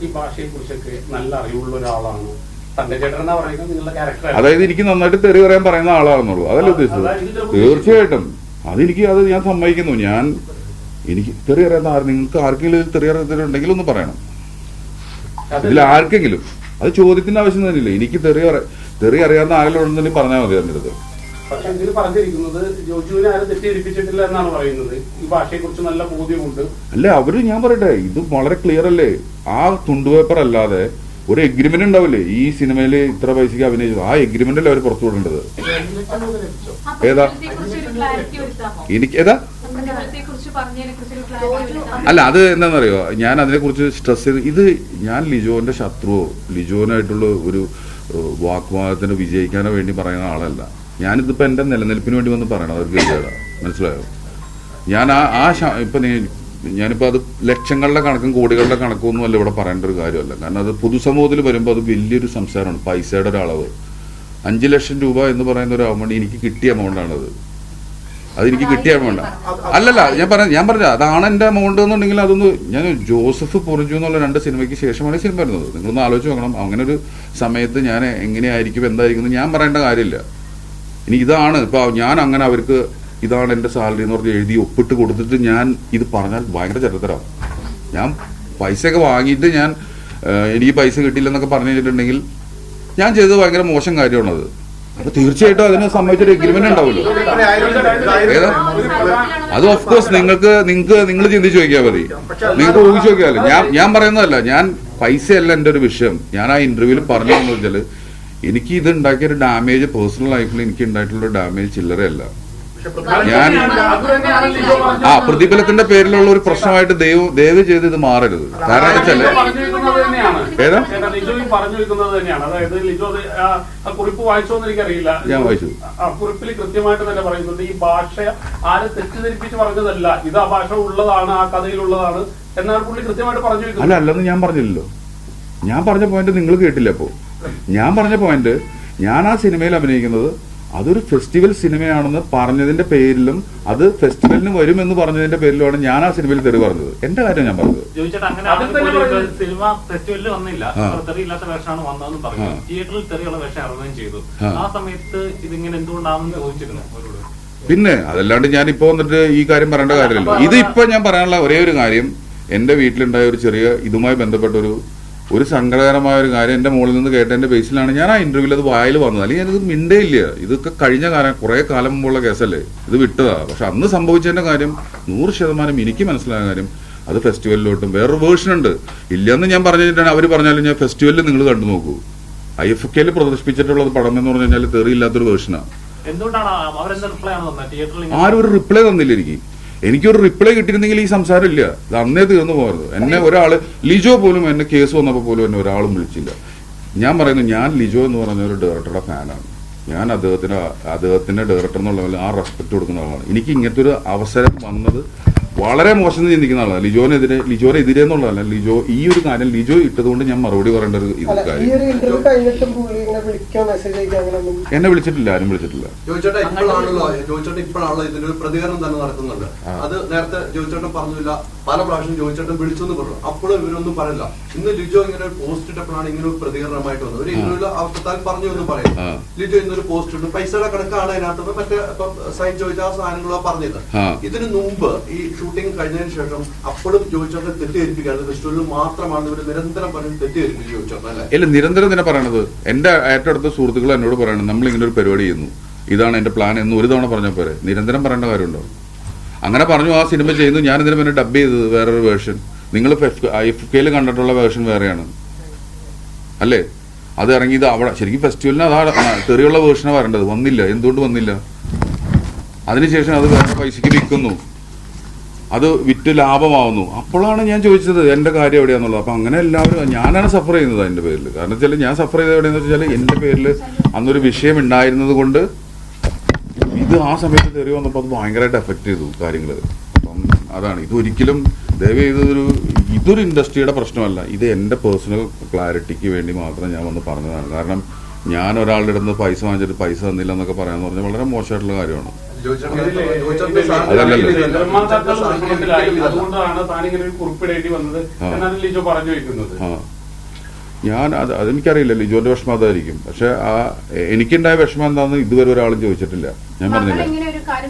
ഈ ഭാഷയെ കുറിച്ചൊക്കെ നല്ല അറിവുള്ള ഒരാളാണ്. തന്റെ ചേട്ടൻ എന്നാ പറയുന്നത് നിങ്ങളുടെ ക്യാരക്ടർ. അതായത് എനിക്ക് നന്നായിട്ട് തെറി പറയാൻ പറയുന്ന ആളാണെന്നുള്ളൂ, അതല്ല ഉദ്ദേശിച്ചത്. തീർച്ചയായിട്ടും അത് ഞാൻ സമ്മതിക്കുന്നു. എനിക്ക് തെറി അറിയാവുന്ന നിങ്ങൾക്ക് ആർക്കെങ്കിലും തെറി അറിയത്തിലുണ്ടെങ്കിൽ ഒന്ന് പറയണം. ഇതിൽ ആർക്കെങ്കിലും അത് ചോദ്യത്തിന്റെ ആവശ്യം തന്നെയില്ല. എനിക്ക് തെറി അറിയാവുന്ന ആരെങ്കിലും ഉണ്ടെന്നുണ്ടെങ്കിൽ പറഞ്ഞാൽ മതി അതിൻ്റെ അടുത്ത്. പക്ഷെ ഇതിൽ പറഞ്ഞിരിക്കുന്നത് ജോജുവിനെ ആരും തെറ്റിദ്ധരിപ്പിച്ചിട്ടില്ല എന്നാണ് പറയുന്നത്. ഈ ഭാഷയെ കുറിച്ച് നല്ല ബോധ്യമുണ്ട്. അല്ല, ഞാൻ പറയട്ടെ, ഇത് വളരെ ക്ലിയർ അല്ലേ. ആ തുണ്ടുപേപ്പർ അല്ലാതെ ഒരു എഗ്രിമെന്റ് ഉണ്ടാവില്ലേ ഈ സിനിമയില് ഇത്ര പൈസക്ക് അഭിനയിച്ചത്, ആ എഗ്രിമെന്റല്ലേ അവർ പുറത്തു വിടേണ്ടത്. അല്ല, അത് എന്താണെന്നറിയോ, ഞാൻ അതിനെക്കുറിച്ച് സ്ട്രെസ് ചെയ്ത് ഇത് ഞാൻ ലിജോന്റെ ശത്രുവോ ലിജോനായിട്ടുള്ള ഒരു വാഗ്വാദത്തിന് വിജയിക്കാനോ വേണ്ടി പറയുന്ന ആളല്ല. ഞാനിതിപ്പോ എന്റെ നിലനിൽപ്പിന് വേണ്ടി വന്ന് പറയണത് അവർക്ക് ഗതികേടാ. മനസ്സിലായോ? ഞാൻ ഞാനിപ്പോ അത് ലക്ഷങ്ങളുടെ കണക്കും കോടികളുടെ കണക്കും ഒന്നും അല്ല ഇവിടെ പറയേണ്ട ഒരു കാര്യമല്ല. കാരണം അത് പൊതുസമൂഹത്തിൽ വരുമ്പോൾ അത് വലിയൊരു സംസാരമാണ്. പൈസയുടെ ഒരളവ് 5 ലക്ഷം രൂപ എന്ന് പറയുന്ന ഒരു എമൗണ്ട് എനിക്ക് കിട്ടിയ എമൗണ്ടാണത്. അതെനിക്ക് കിട്ടിയ എമൗണ്ട് അല്ലല്ല. ഞാൻ പറഞ്ഞ അതാണ് എന്റെ എമൗണ്ട് എന്നുണ്ടെങ്കിൽ അതൊന്ന് ഞാൻ ജോസഫ് പൊറിഞ്ചു എന്നുള്ള 2 സിനിമയ്ക്ക് ശേഷമാണ് ഈ സിനിമ വരുന്നത്. നിങ്ങളൊന്ന് ആലോചിച്ച് നോക്കണം. അങ്ങനെ ഒരു സമയത്ത് ഞാൻ എങ്ങനെയായിരിക്കും എന്തായിരിക്കും ഞാൻ പറയേണ്ട കാര്യമില്ല. ഇനി ഇതാണ് ഇപ്പൊ ഞാൻ അങ്ങനെ അവർക്ക് ഇതാണ് എന്റെ സാലറി എന്ന് പറഞ്ഞ് എഴുതി ഒപ്പിട്ട് കൊടുത്തിട്ട് ഞാൻ ഇത് പറഞ്ഞാൽ ഭയങ്കര ചരിത്രമാവും. ഞാൻ പൈസയൊക്കെ വാങ്ങിയിട്ട് എനിക്ക് പൈസ കിട്ടിയില്ലെന്നൊക്കെ പറഞ്ഞു കഴിഞ്ഞിട്ടുണ്ടെങ്കിൽ ഞാൻ ചെയ്തത് ഭയങ്കര മോശം കാര്യമാണത്. അപ്പൊ തീർച്ചയായിട്ടും അതിനെ സംബന്ധിച്ചൊരു എഗ്രിമെന്റ് ഉണ്ടാവുമല്ലോ. ഏതാ അത് ഓഫ് കോഴ്സ് നിങ്ങൾ ചിന്തിച്ചു നോക്കിയാൽ മതി. നിങ്ങൾക്ക് ഊഹിച്ചു നോക്കിയാലോ. ഞാൻ പറയുന്നതല്ല, പൈസയല്ല എന്റെ ഒരു വിഷയം. ഞാൻ ആ ഇന്റർവ്യൂവിൽ പറഞ്ഞതെന്ന് വെച്ചാൽ എനിക്ക് ഇത് ഉണ്ടാക്കിയ ഒരു ഡാമേജ് പേഴ്സണൽ ലൈഫിൽ എനിക്ക് ഉണ്ടായിട്ടുള്ള ഡാമേജ് ചില്ലറയല്ല. പ്രതിഫലത്തിന്റെ പേരിലുള്ള ഒരു പ്രശ്നമായിട്ട് ദയവ് ചെയ്ത് ഇത് മാറരുത്. കാരണം ഏതാ കുറിപ്പ് വായിച്ചോന്ന് എനിക്കറിയില്ല. ഞാൻ വായിച്ചു. കുറിപ്പിൽ കൃത്യമായിട്ട് തന്നെ പറയുന്നുണ്ട് ഈ ഭാഷ ആരും തെറ്റിദ്ധരിപ്പിച്ച് പറഞ്ഞതല്ല, ഇത് ആ ഭാഷ ഉള്ളതാണ്, ആ കഥയിലുള്ളതാണ് എന്നാണ് പുള്ളി കൃത്യമായിട്ട് പറഞ്ഞു. അല്ലെന്ന് ഞാൻ പറഞ്ഞില്ലല്ലോ. ഞാൻ പറഞ്ഞ പോയിന്റ് നിങ്ങൾ കേട്ടില്ല. അപ്പോ ഞാൻ പറഞ്ഞ പോയിന്റ് ഞാൻ ആ സിനിമയിൽ അഭിനയിക്കുന്നത് അതൊരു ഫെസ്റ്റിവൽ സിനിമയാണെന്ന് പറഞ്ഞതിന്റെ പേരിലും അത് ഫെസ്റ്റിവലിന് വരുമെന്ന് പറഞ്ഞതിന്റെ പേരിലുമാണ് ഞാൻ ആ സിനിമയിൽ തെറി പറഞ്ഞത്. എന്റെ കാര്യം ഞാൻ പറഞ്ഞത്. സിനിമ ഫെസ്റ്റിവലിൽ വന്നില്ല, തെറിയില്ലാത്ത വേഷമാണ് വന്നതെന്ന് പറഞ്ഞു. തിയേറ്ററിൽ തെറിയുള്ള വേഷം ഇറങ്ങുകയും ചെയ്തു. ആ സമയത്ത് ഇതിങ്ങനെ എന്തുകൊണ്ടാണെന്ന് ചോദിച്ചിരുന്നു അവരോട്. പിന്നെ അതല്ലാണ്ട് ഞാനിപ്പോ വന്നിട്ട് ഈ കാര്യം പറയേണ്ട കാര്യമില്ലല്ലോ. ഇത് ഇപ്പൊ ഞാൻ പറയാനുള്ള ഒരേ ഒരു കാര്യം, എന്റെ വീട്ടിലുണ്ടായ ഒരു ചെറിയ ഇതുമായി ബന്ധപ്പെട്ട ഒരു സങ്കടകരമായ ഒരു കാര്യം എന്റെ മുകളിൽ നിന്ന് കേട്ടതിന്റെ ബേസിലാണ് ഞാൻ ആ ഇന്റർവ്യൂവിൽ അത് വായിൽ വന്നത്. അല്ലെങ്കിൽ ഞാനിത് മിണ്ടേ ഇല്ല. ഇതൊക്കെ കഴിഞ്ഞ കാലം കുറെ കാലം മുമ്പുള്ള കേസല്ലേ, ഇത് വിട്ടതാ. പക്ഷെ അന്ന് സംഭവിച്ചതിന്റെ കാര്യം 100% എനിക്ക് മനസ്സിലായ കാര്യം അത് ഫെസ്റ്റിവലിലോട്ടും വേറൊരു വേർഷൻ ഉണ്ട്. ഇല്ലെന്ന് ഞാൻ പറഞ്ഞിട്ടാണ് അവർ പറഞ്ഞാലും ഞാൻ ഫെസ്റ്റിവലിൽ നിങ്ങൾ കണ്ടു നോക്കൂ. IFKയിൽ പ്രദർശിപ്പിച്ചിട്ടുള്ളത് പടം എന്ന് പറഞ്ഞു കഴിഞ്ഞാൽ തെറിയില്ലാത്തൊരു വേർഷനാണ്. ആരും ഒരു റിപ്ലൈ തന്നില്ല. എനിക്കൊരു റിപ്ലൈ കിട്ടിയിരുന്നെങ്കിൽ ഈ സംസാരം ഇല്ല. ഇത് അന്നേ തീർന്നു പോകരുത്. എന്നെ ഒരാള് ലിജോ പോലും എന്നെ കേസ് വന്നപ്പോൾ പോലും എന്നെ ഒരാളും വിളിച്ചില്ല. ഞാൻ പറയുന്നു, ഞാൻ ലിജോ എന്ന് പറഞ്ഞ ഒരു ഡയറക്ടറുടെ ഫാനാണ്. ഞാൻ അദ്ദേഹത്തിന്റെ ഡയറക്ടർ എന്നുള്ള ആ റെസ്പെക്ട് കൊടുക്കുന്ന ആളാണ്. എനിക്ക് ഇങ്ങനത്തെ ഒരു അവസരം വന്നത് വളരെ മോശം ചിന്തിക്കുന്ന ആളാണ്. ലിജോനെ എതിരെ എന്നുള്ളതല്ല, ഈ ഒരു കാര്യം ലിജോ ഇട്ടതുകൊണ്ട് ഞാൻ മറുപടി പറയേണ്ട ഒരു കാര്യം. എന്നെ വിളിച്ചിട്ടില്ല, ആരും വിളിച്ചിട്ടില്ല. ഇപ്പോഴാണല്ലോ ഇതിനൊരു പ്രതികരണം തന്നെ നടക്കുന്നുണ്ട്. അത് നേരത്തെ ജോയിച്ചേട്ടൻ പറഞ്ഞില്ല, പല പ്രാവശ്യം ജോയിച്ചേട്ടൻ വിളിച്ചെന്ന് പറഞ്ഞു. അപ്പോഴും ഇവരൊന്നും പറയില്ല. ഇന്ന് ലിജോ ഇങ്ങനെ ഒരു പോസ്റ്റ് ഇട്ടപ്പോഴാണ് ഇങ്ങനെ ഒരു പ്രതികരണമായിട്ട് വന്നത്. ഒരു ഇന്റർവ്യൂല് അവസ്ഥത്താൽ പറഞ്ഞു എന്ന് പറയും. ലിജോ ഇന്നൊരു പോസ്റ്റ് ഇട്ടു, പൈസയുടെ കണക്കാണ് അതിനകത്ത് മറ്റേ സൈൻ ചോദിച്ച ആ സാധനങ്ങളാ പറഞ്ഞത്. ഇതിനു മുമ്പ് ഈ ഷൂട്ടിംഗ് കഴിഞ്ഞതിന് ശേഷം അപ്പോഴും ജോയിച്ചേട്ടൻ തെറ്റിദ്ധരിപ്പിക്കാറ് ഫെസ്റ്റിവലിൽ മാത്രമാണ് ഇവർ നിരന്തരം പറഞ്ഞ് തെറ്റിദ്ധരിപ്പിച്ചു ജോയിച്ചേട്ടൻ അല്ലേ? ഇല്ല, നിരന്തരം തന്നെ പറയണത്. എന്റെ ഏറ്റവും അടുത്ത സുഹൃത്തുക്കൾ എന്നോട് പറയണത് നമ്മൾ ഇങ്ങനെ ഒരു പരിപാടി ചെയ്യുന്നു, ഇതാണ് എന്റെ പ്ലാൻ എന്ന് ഒരു തവണ പറഞ്ഞ പോരെ. നിരന്തരം പറയേണ്ട കാര്യമുണ്ടോ? അങ്ങനെ പറഞ്ഞു ആ സിനിമ ചെയ്യുന്നു. ഞാൻ ഇതിന് പിന്നെ ഡബ് ചെയ്തത് വേറൊരു വേർഷൻ. നിങ്ങൾ IFKയിൽ കണ്ടിട്ടുള്ള വേർഷൻ വേറെയാണ് അല്ലേ? അത് ഇറങ്ങിയത് അവിടെ ശരിക്കും ഫെസ്റ്റിവലിന് അതാ തെറിയുള്ള വേർഷനാണ് വരേണ്ടത്. വന്നില്ല. എന്തുകൊണ്ട് വന്നില്ല? അതിനുശേഷം അത് വേറെ പൈസക്ക് വിൽക്കുന്നു, അത് വിറ്റ് ലാഭമാവുന്നു. അപ്പോഴാണ് ഞാൻ ചോദിച്ചത് എന്റെ കാര്യം എവിടെയാന്നുള്ളത്. അപ്പൊ അങ്ങനെ എല്ലാവരും ഞാനാണ് സഫർ ചെയ്യുന്നത് അതിന്റെ പേരിൽ. കാരണം വെച്ചാൽ ഞാൻ സഫർ ചെയ്തത് എവിടെയെന്ന് വെച്ചാൽ എന്റെ പേരിൽ അന്നൊരു വിഷയം ഉണ്ടായിരുന്നത് കൊണ്ട് ഇത് ആ സമയത്ത് തെറി വന്നപ്പോൾ അത് ഭയങ്കരമായിട്ട് എഫക്ട് ചെയ്തു കാര്യങ്ങൾ. അപ്പം അതാണ്. ഇതൊരിക്കലും ഇതൊരു ഇൻഡസ്ട്രിയുടെ പ്രശ്നമല്ല. ഇത് എൻ്റെ പേഴ്സണൽ ക്ലാരിറ്റിക്ക് വേണ്ടി മാത്രം ഞാൻ വന്ന് പറഞ്ഞതാണ്. കാരണം ഞാൻ ഒരാളുടെ അടുത്ത് പൈസ വാങ്ങിച്ചിട്ട് പൈസ തന്നില്ല എന്നൊക്കെ പറയാന്ന് പറഞ്ഞാൽ വളരെ മോശമായിട്ടുള്ള കാര്യമാണ്. നിർമ്മാതാക്കൾ വിഷമത്തിലായി, അതുകൊണ്ടാണ് താനിങ്ങനെ ഒരു കുറിപ്പിടേണ്ടി വന്നത് എന്നാണ് ലിജോ പറഞ്ഞു വെക്കുന്നത്. ഞാൻ അതെനിക്കറിയില്ല, ലിജോന്റെ വിഷമം അതായിരിക്കും. പക്ഷെ എനിക്കുണ്ടായ വിഷമം എന്താണെന്ന് ഇതുവരെ ഒരാളും ചോദിച്ചിട്ടില്ല. ഞാൻ പറഞ്ഞില്ല.